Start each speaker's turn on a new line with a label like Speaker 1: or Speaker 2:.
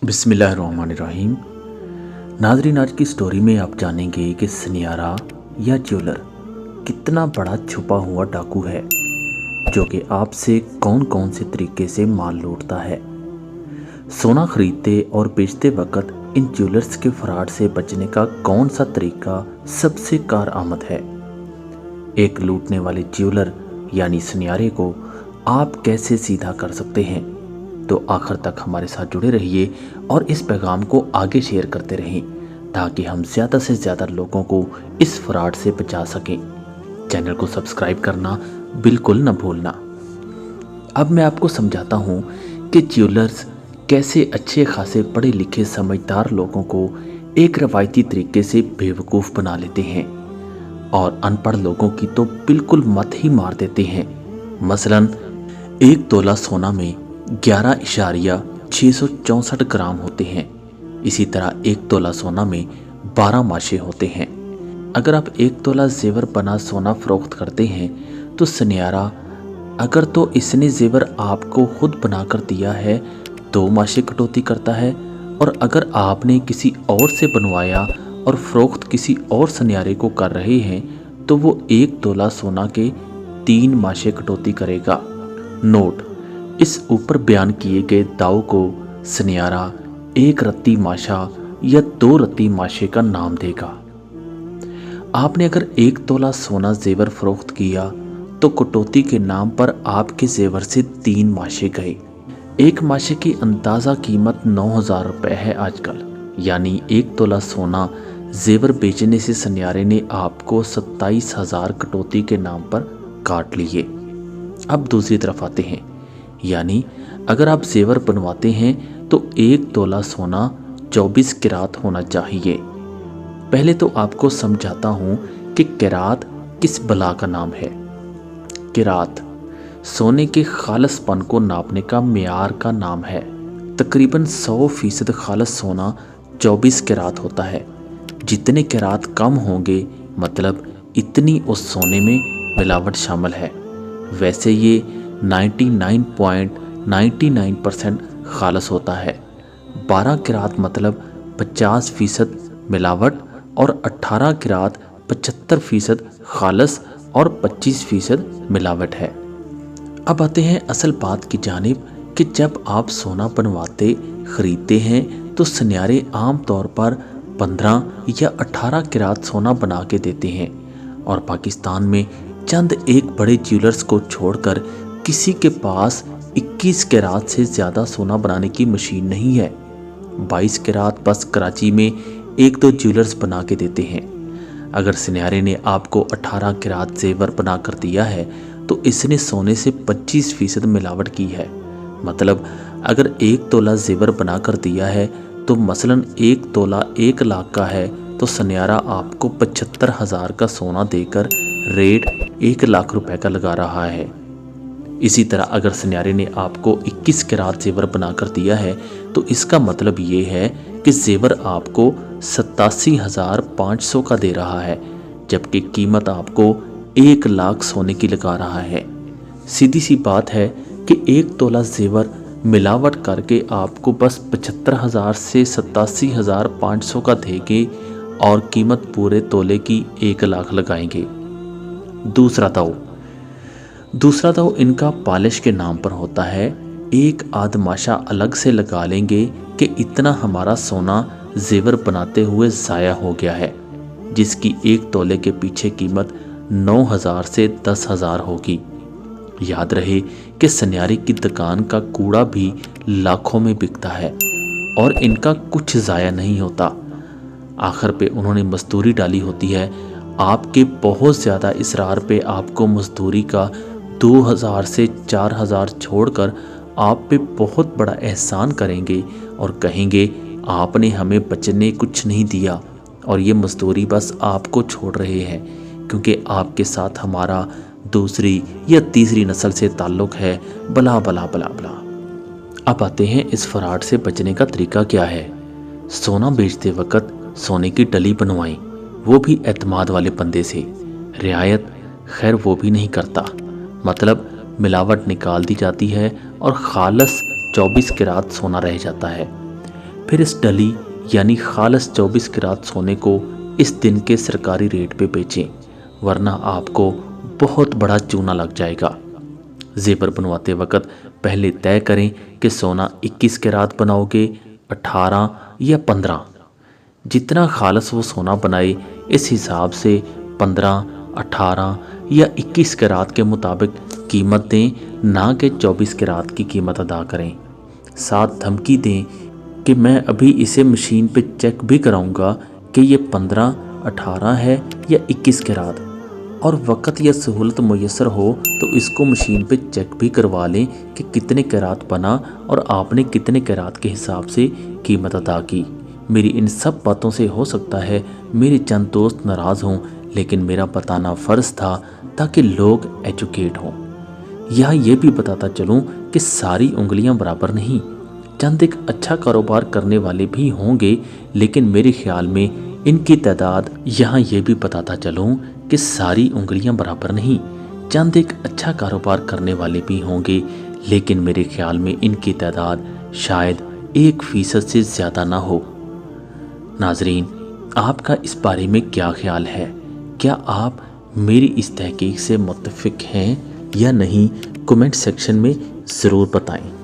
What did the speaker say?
Speaker 1: बिस्मिल्लाहिर्रहमानिर्रहीम। नाज़रीन, आज की स्टोरी में आप जानेंगे कि सनियारा या ज्वेलर कितना बड़ा छुपा हुआ डाकू है जो कि आपसे कौन कौन से तरीके से माल लूटता है। सोना खरीदते और बेचते वक्त इन ज्वेलर्स के फ्रॉड से बचने का कौन सा तरीका सबसे कारआमद है। एक लूटने वाले ज्वेलर यानी सनियारे को आप कैसे सीधा कर सकते हैं। तो आखिर तक हमारे साथ जुड़े रहिए और इस पैगाम को आगे शेयर करते रहें ताकि हम ज़्यादा से ज़्यादा लोगों को इस फ्रॉड से बचा सकें। चैनल को सब्सक्राइब करना बिल्कुल न भूलना। अब मैं आपको समझाता हूँ कि ज्वेलर्स कैसे अच्छे खासे पढ़े लिखे समझदार लोगों को एक रवायती तरीके से बेवकूफ़ बना लेते हैं और अनपढ़ लोगों की तो बिल्कुल मत ही मार देते हैं। मसलन 1 तोला सोना में 11.664 ग्राम होते हैं। इसी तरह 1 तोला सोना में 12 माशे होते हैं। अगर आप 1 तोला जेवर बना सोना फरोख्त करते हैं तो सनियारा अगर तो इसने जेवर आपको खुद बनाकर दिया है 2 माशे कटौती करता है, और अगर आपने किसी और से बनवाया और फरोख्त किसी और सनियारे को कर रहे हैं तो वो 1 तोला सोना के 3 माशे कटौती करेगा। नोट: इस ऊपर बयान किए गए दाव को सनियारा 1 रत्ती माशा या 2 रत्ती माशे का नाम देगा। आपने अगर 1 तोला सोना जेवर फरोख्त किया तो कटौती के नाम पर आपके जेवर से 3 माशे गए। 1 माशे की अंदाज़ा कीमत 9,000 रुपये है आजकल, यानी 1 तोला सोना जेवर बेचने से सनियारे ने आपको 27,000 कटौती के नाम पर काट लिए। अब दूसरी तरफ आते हैं, यानी अगर आप जेवर बनवाते हैं तो 1 तोला सोना 24 किरात होना चाहिए। पहले तो आपको समझाता हूँ कि किरात किस बला का नाम है। किरात सोने के खालसपन को नापने का मेयार का नाम है। तकरीबन 100% खालस सोना 24 किरात होता है। जितने किरात कम होंगे मतलब इतनी उस सोने में मिलावट शामिल है। वैसे ये 99.99% खालस होता है। 12 किरात मतलब 50% मिलावट और 18 किरात 75% खालस और 25% मिलावट है। अब आते हैं असल बात की जानिब कि जब आप सोना बनवाते ख़रीदते हैं तो सनियारे आम तौर पर 15 या 18 किरात सोना बना के देते हैं, और पाकिस्तान में चंद एक बड़े ज्वेलर्स को छोड़कर किसी के पास 21 किरात से ज़्यादा सोना बनाने की मशीन नहीं है। 22 किरात बस कराची में 1-2 ज्वेलर्स बना के देते हैं। अगर सनियारे ने आपको 18 किरात जेवर बना कर दिया है तो इसने सोने से 25% मिलावट की है। मतलब अगर 1 तोला जेवर बना कर दिया है तो मसलन 1 तोला 1 लाख का है तो सनियारा आपको 75,000 का सोना देकर रेट 1 लाख रुपए का लगा रहा है। इसी तरह अगर सनियारे ने आपको 21 किरात जेवर बनाकर दिया है तो इसका मतलब ये है कि जेवर आपको 87,500 का दे रहा है, जबकि कीमत आपको 1 लाख सोने की लगा रहा है। सीधी सी बात है कि 1 तोला जेवर मिलावट करके आपको बस 75,000 से 87,500 का देंगे और कीमत पूरे तोले की 1 लाख लगाएंगे। दूसरा दाव इनका पॉलिश के नाम पर होता है। एक आधमाशा अलग से लगा लेंगे कि इतना हमारा सोना जेवर बनाते हुए ज़ाया हो गया है, जिसकी 1 तोले के पीछे कीमत 9,000 से 10,000 होगी। याद रहे कि सनियारे की दुकान का कूड़ा भी लाखों में बिकता है और इनका कुछ ज़ाया नहीं होता। आखिर पे उन्होंने मजदूरी डाली होती है। आपके बहुत ज़्यादा इसरार पे आपको मजदूरी का 2,000 से 4,000 छोड़कर आप पे बहुत बड़ा एहसान करेंगे और कहेंगे आपने हमें बचने कुछ नहीं दिया और ये मजदूरी बस आपको छोड़ रहे हैं क्योंकि आपके साथ हमारा दूसरी या तीसरी नस्ल से ताल्लुक़ है, बला बला बला बला। अब आते हैं इस फ्रॉड से बचने का तरीका क्या है। सोना बेचते वक्त सोने की डली बनवाएं, वो भी एतमाद वाले बंदे से। रियायत खैर वो भी नहीं करता, मतलब मिलावट निकाल दी जाती है और खालस 24 किरात सोना रह जाता है। پھر اس ڈلی یعنی خالص 24 کرات سونے کو اس دن کے سرکاری ریٹ پہ بیچیں، ورنہ آپ کو بہت بڑا چونا لگ جائے گا۔ زیور بنواتے وقت پہلے طے کریں کہ سونا 21 کرات بناؤ گے، 18 یا 15۔ جتنا خالص وہ سونا بنائے اس حساب سے 15، 18 یا 21 کرات کے مطابق قیمت دیں، نہ کہ 24 کرات کی قیمت ادا کریں۔ ساتھ دھمکی دیں کہ میں ابھی اسے مشین پہ چیک بھی کراؤں گا کہ یہ 15، 18 ہے یا 21 کرات، اور وقت یا سہولت میسر ہو تو اس کو مشین پہ چیک بھی کروا لیں کہ کتنے کرات بنا اور آپ نے کتنے کرات کے حساب سے قیمت ادا کی۔ میری ان سب باتوں سے ہو سکتا ہے میرے چند دوست ناراض ہوں، لیکن میرا بتانا فرض تھا تاکہ لوگ ایجوکیٹ ہوں۔ یہاں یہ بھی بتاتا چلوں کہ ساری انگلیاں برابر نہیں، چند ایک اچھا کاروبار کرنے والے بھی ہوں گے، لیکن میرے خیال میں ان کی تعداد، یہاں یہ بھی بتاتا چلوں کہ ساری انگلیاں برابر نہیں، چند ایک اچھا کاروبار کرنے والے بھی ہوں گے، لیکن میرے خیال میں ان کی تعداد شاید 1% سے زیادہ نہ ہو۔ ناظرین، آپ کا اس بارے میں کیا خیال ہے؟ کیا آپ میری اس تحقیق سے متفق ہیں یا نہیں؟ کمنٹ سیکشن میں ضرور بتائیں۔